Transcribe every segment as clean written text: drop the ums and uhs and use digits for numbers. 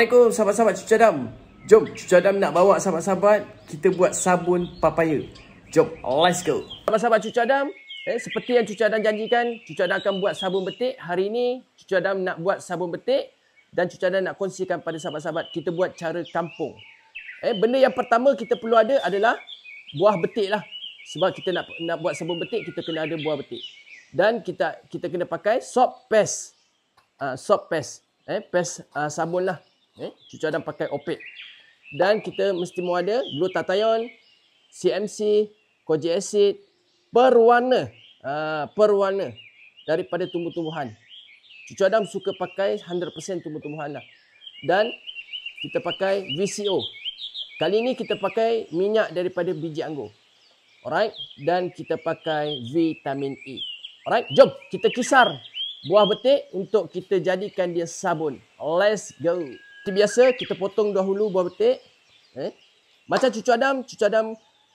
Assalamualaikum sahabat-sahabat Cucu Adam. Jom Cucu Adam nak bawa sahabat-sahabat kita buat sabun papaya. Jom, let's go. Sahabat-sahabat Cucu Adam, seperti yang Cucu Adam janjikan, Cucu Adam akan buat sabun betik. Hari ini Cucu Adam nak buat sabun betik dan Cucu Adam nak kongsikan pada sahabat-sahabat kita buat cara kampung. Benda yang pertama kita perlu ada adalah buah betik lah. Sebab kita nak buat sabun betik, kita kena ada buah betik. Dan kita kena pakai soap paste. Soap paste. Paste sabun lah. Cucu Adam pakai Opet. Dan kita mesti mau ada glutathione, CMC, kojic acid, perwarna. Perwarna daripada tumbuh-tumbuhan. Cucu Adam suka pakai 100% tumbuh-tumbuhan lah. Dan kita pakai VCO. Kali ini kita pakai minyak daripada biji anggur. Alright. Dan kita pakai vitamin E. Alright. Jom kita kisar buah betik untuk kita jadikan dia sabun. Let's go. Seperti biasa kita potong dahulu buah betik. Macam Cucu Adam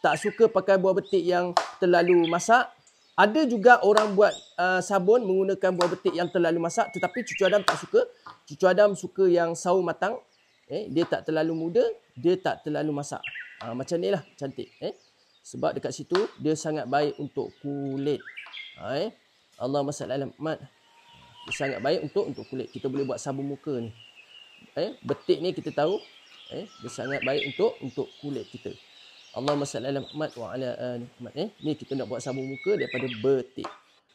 tak suka pakai buah betik yang terlalu masak. Ada juga orang buat sabun menggunakan buah betik yang terlalu masak. Tetapi Cucu Adam tak suka. Cucu Adam suka yang sawo matang. Dia tak terlalu muda, dia tak terlalu masak. Macam ni lah, cantik. Sebab dekat situ, dia sangat baik untuk kulit. Allahumma salli ala Muhammad. Dia sangat baik untuk kulit. Kita boleh buat sabun muka ni. Betik ni kita tahu, dia sangat baik untuk kulit kita. Allahumma salli ala Muhammad wa ala ali Muhammad. Ni kita nak buat sabun muka daripada betik.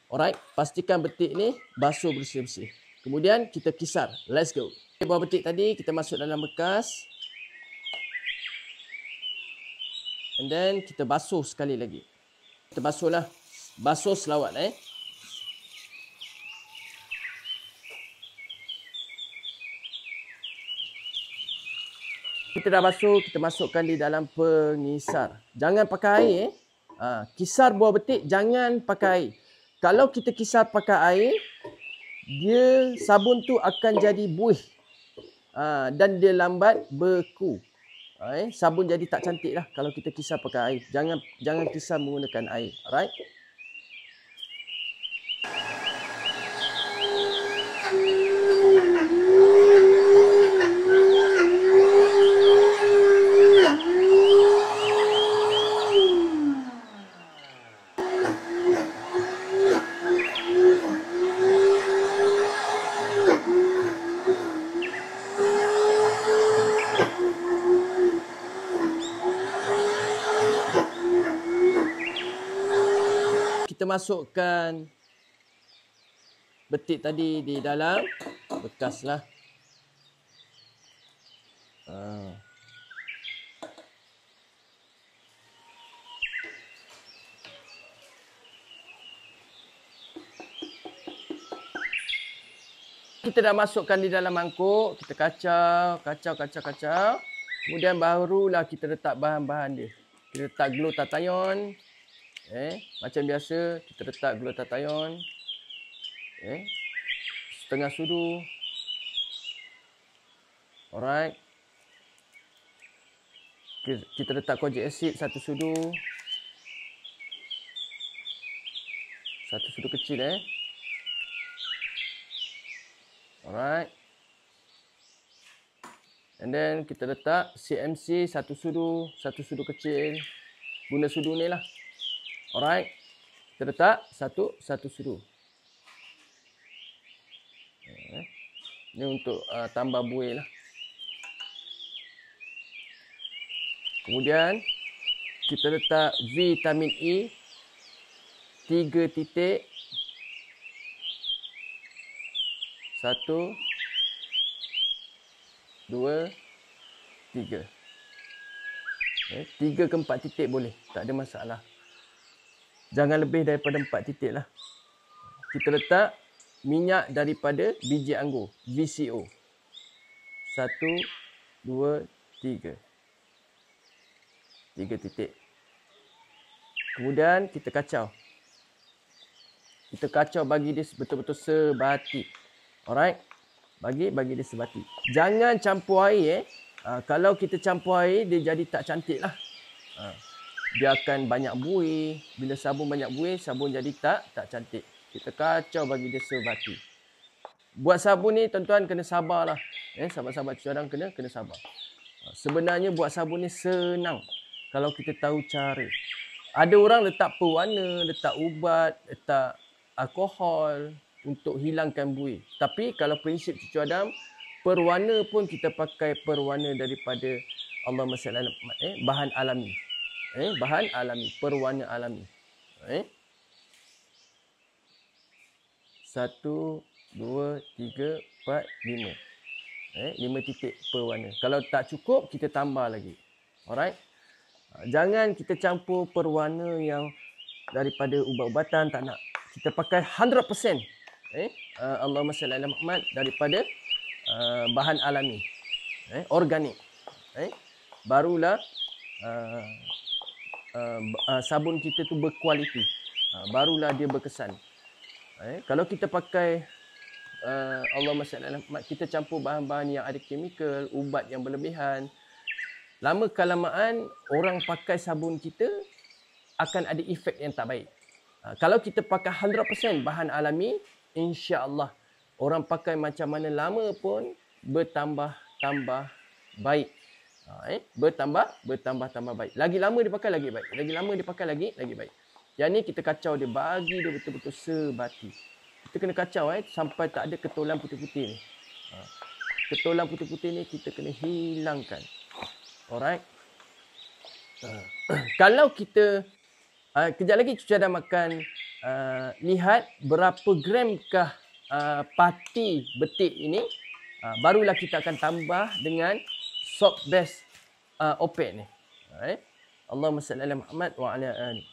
Alright, pastikan betik ni basuh bersih-bersih. Kemudian kita kisar. Let's go. Buah betik tadi kita masuk dalam bekas. And then kita basuh sekali lagi. Kita basuhlah. Basuh selawat Kita dah basuh, kita masukkan di dalam pengisar. Jangan pakai air Kisar buah betik jangan pakai air. Kalau kita kisar pakai air, dia sabun tu akan jadi buih. Dan dia lambat beku. Sabun jadi tak cantik lah kalau kita kisar pakai air. Jangan kisar menggunakan air. Alright. Kita masukkan betik tadi di dalam bekas lah. Kita dah masukkan di dalam mangkuk, kita kacau. Kemudian barulah kita letak bahan-bahan dia. Kita letak glutathione. Macam biasa kita letak glutathione. Setengah sudu. Alright. Kita letak kojic acid 1 sudu. 1 sudu kecil Alright. And then kita letak CMC 1 sudu kecil. Guna sudu ni lah. Alright. Kita letak satu sudu. Ini untuk tambah buih lah. Kemudian kita letak vitamin E 3 titik. 1, 2, 3. 3 ke 4 titik boleh. Tak ada masalah. Jangan lebih daripada 4 titik lah. Kita letak minyak daripada biji anggur. VCO. 1, 2, 3. 3 titik. Kemudian kita kacau. Kita kacau bagi dia betul-betul sebati. Alright. Bagi dia sebati. Jangan campur air kalau kita campur air, dia jadi tak cantik lah. Dia akan banyak buih. Bila sabun banyak buih, sabun jadi tak cantik. Kita kacau bagi dia sebati. Buat sabun ni tuan-tuan kena sabarlah. Sahabat-sahabat cuci cadang kena sabar. Sebenarnya buat sabun ni senang kalau kita tahu cara. Ada orang letak pewarna, letak ubat, letak alkohol untuk hilangkan buih. Tapi kalau prinsip cuci cadang, perwarna pun kita pakai perwarna daripada Allahumma salli ala Muhammad, bahan alami. Bahan alami, perwarna alami. 1, 2, 3, 4, 5. 5 titik per warna. Kalau tak cukup, kita tambah lagi. Alright. Jangan kita campur perwarna yang daripada ubat-ubatan, tak nak. Kita pakai 100%. Allahumma salli ala Muhammad daripada bahan alami. Organik. Barulah sabun kita tu berkualiti. Barulah dia berkesan. Kalau kita pakai Allahumma salli ala Muhammad, kita campur bahan-bahan yang ada kemikal, ubat yang berlebihan, lama kelamaan orang pakai sabun kita akan ada efek yang tak baik. Kalau kita pakai 100% bahan alami, insya-Allah orang pakai macam mana lama pun bertambah-tambah baik. Bertambah-tambah baik. Lagi lama dia pakai lagi baik. Lagi lama dia pakai lagi baik. Yang ni kita kacau dia, bagi dia betul-betul sebati. Kita kena kacau sampai tak ada ketolan putih-putih ni. Ketolan putih-putih ni kita kena hilangkan. Alright. Kalau kita kejap lagi cuci cadang makan, lihat berapa gramkah pati betik ini, barulah kita akan tambah dengan soap base opek ni. Allahumma salli ala Muhammad wa ala ali.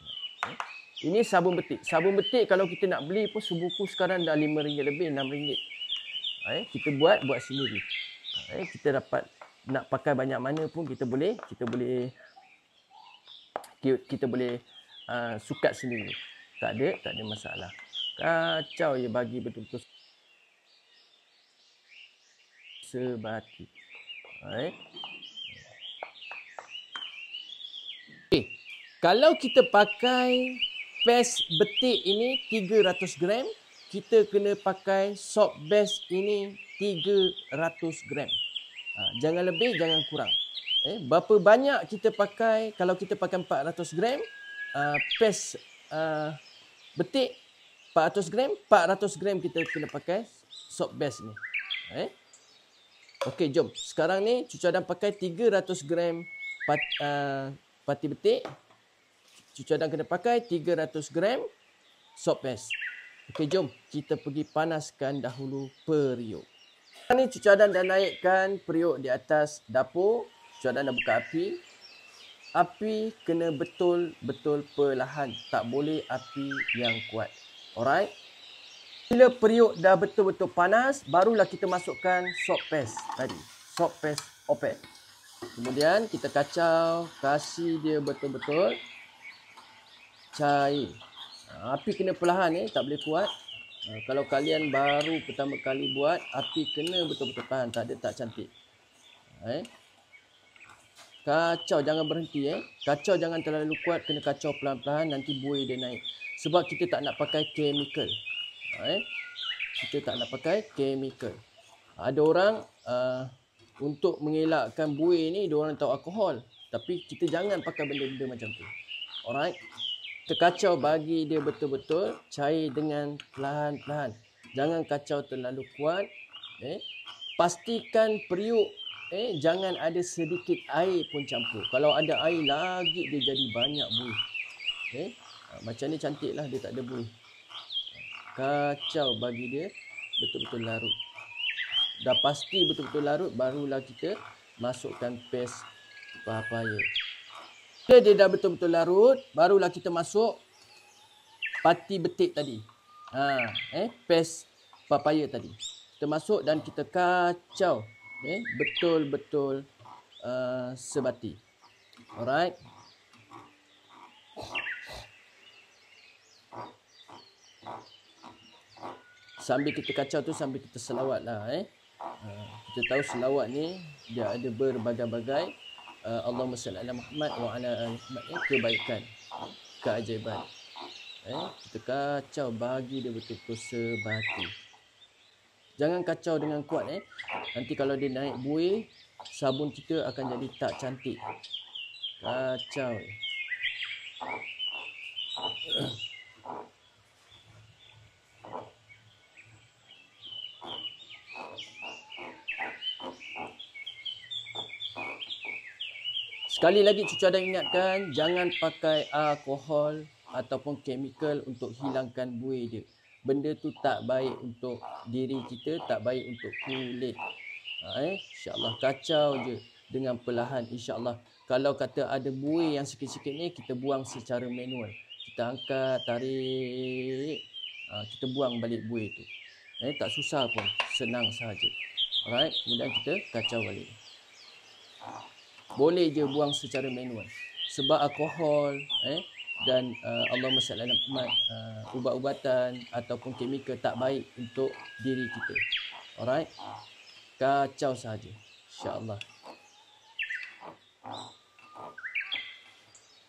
Ini sabun betik. Sabun betik kalau kita nak beli pun sebuku sekarang dah RM5 lebih, RM6. Kita buat sendiri. Kita dapat nak pakai banyak mana pun kita boleh sukat sendiri. Tak ada masalah. Kacau je, bagi betul-betul sebati. Kalau kita pakai paste betik ini 300 gram, kita kena pakai soap base ini 300 gram. Jangan lebih, jangan kurang. Berapa banyak kita pakai? Kalau kita pakai 400 gram, paste betik 400 gram, 400 gram kita kena pakai soap base ni. Okey, jom. Sekarang ni cuci cadang pakai 300 gram pati betik. Cuci cadang kena pakai 300 gram soap base. Okey, jom kita pergi panaskan dahulu periuk. Sekarang ni cuci cadang dah naikkan periuk di atas dapur. Cuci cadang dah buka api. Api kena betul-betul perlahan. Tak boleh api yang kuat. Alright. Bila periuk dah betul-betul panas, barulah kita masukkan soap paste tadi. Soap paste opek. Kemudian kita kacau, kasih dia betul-betul cair. Api kena perlahan, tak boleh kuat. Kalau kalian baru pertama kali buat, api kena betul-betul perlahan, tak cantik. Kacau, jangan berhenti. Kacau jangan terlalu kuat, kena kacau pelan-pelan, nanti buih dia naik. Sebab kita tak nak pakai chemical. Kita tak nak pakai chemical. Ada orang untuk mengelakkan buih ni, dia orang tahu alkohol. Tapi kita jangan pakai benda-benda macam tu. Alright. Kita kacau, bagi dia betul-betul cair dengan perlahan-perlahan. Jangan kacau terlalu kuat. Pastikan periuk jangan ada sedikit air pun campur. Kalau ada air lagi dia jadi banyak buih. Macam ni cantik lah, dia tak ada buih. Kacau, bagi dia betul-betul larut. Dah pasti betul-betul larut, barulah kita masukkan paste papaya. Bila dia dah betul-betul larut, barulah kita masuk pati betik tadi. Paste papaya tadi. Kita masuk dan kita kacau. Betul-betul sebati. Alright. Sambil kita kacau tu, sambil kita selawat lah. Kita tahu selawat ni dia ada berbagai-bagai Allahumma salli ala Muhammad wa ala ali Muhammad, kebaikan, keajaiban. Kita kacau, bagi dia betul-betul sebati. Jangan kacau dengan kuat Nanti kalau dia naik buih, sabun kita akan jadi tak cantik. Kacau. Sekali lagi cucu Adam ingatkan, jangan pakai alkohol ataupun chemical untuk hilangkan buih dia. Benda tu tak baik untuk diri kita, tak baik untuk kulit. InsyaAllah kacau je dengan perlahan, insyaAllah. Kalau kata ada buih yang sikit-sikit ni, kita buang secara manual. Kita angkat, tarik, kita buang balik buih tu. Tak susah pun, senang sahaja. Alright, kemudian kita kacau balik. Boleh je buang secara manual. Sebab alkohol dan Allahumma salli ala Muhammad, ubat-ubatan ataupun chemical tak baik untuk diri kita. Alright. Kacau sahaja. InsyaAllah.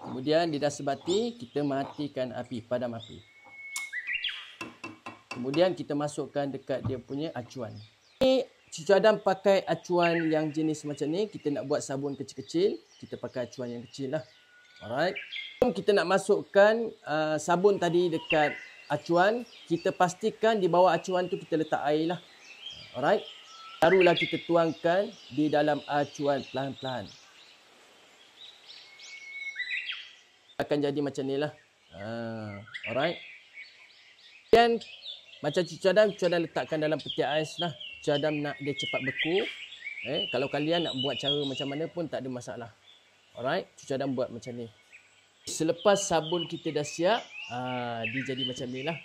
Kemudian di dasar bati kita matikan api, padam api. Kemudian kita masukkan dekat dia punya acuan. Ni cucu Adam pakai acuan yang jenis macam ni. Kita nak buat sabun kecil-kecil, kita pakai acuan yang kecil lah. Alright. Kita nak masukkan sabun tadi dekat acuan. Kita pastikan di bawah acuan tu kita letak air lah. Alright. Barulah kita tuangkan di dalam acuan perlahan-perlahan. Akan jadi macam ni lah. Alright. Dan macam cucu Adam letakkan dalam peti ais lah. Cucu Adam nak dia cepat beku. Kalau kalian nak buat cara macam mana pun tak ada masalah. Alright, cucu Adam buat macam ni. Selepas sabun kita dah siap, dia jadi macam ni lah.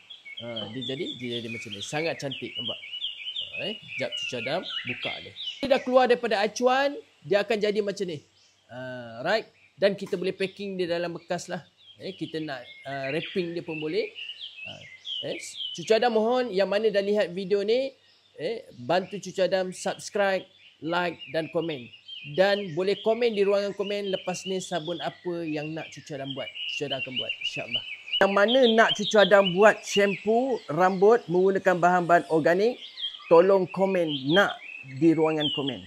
Dia jadi macam ni. Sangat cantik, nampak? Sekejap cucu Adam buka dia. Dia dah keluar daripada acuan, dia akan jadi macam ni. Right? Dan kita boleh packing dia dalam bekas lah. Kita nak wrapping dia pun boleh. Cucu Adam mohon yang mana dah lihat video ni, bantu cucu Adam subscribe, like dan komen. Dan boleh komen di ruangan komen lepas ni sabun apa yang nak cucu Adam buat. Cucu Adam akan buat, insyaAllah. Yang mana nak cucu Adam buat shampoo rambut menggunakan bahan-bahan organik, tolong komen nak di ruangan komen.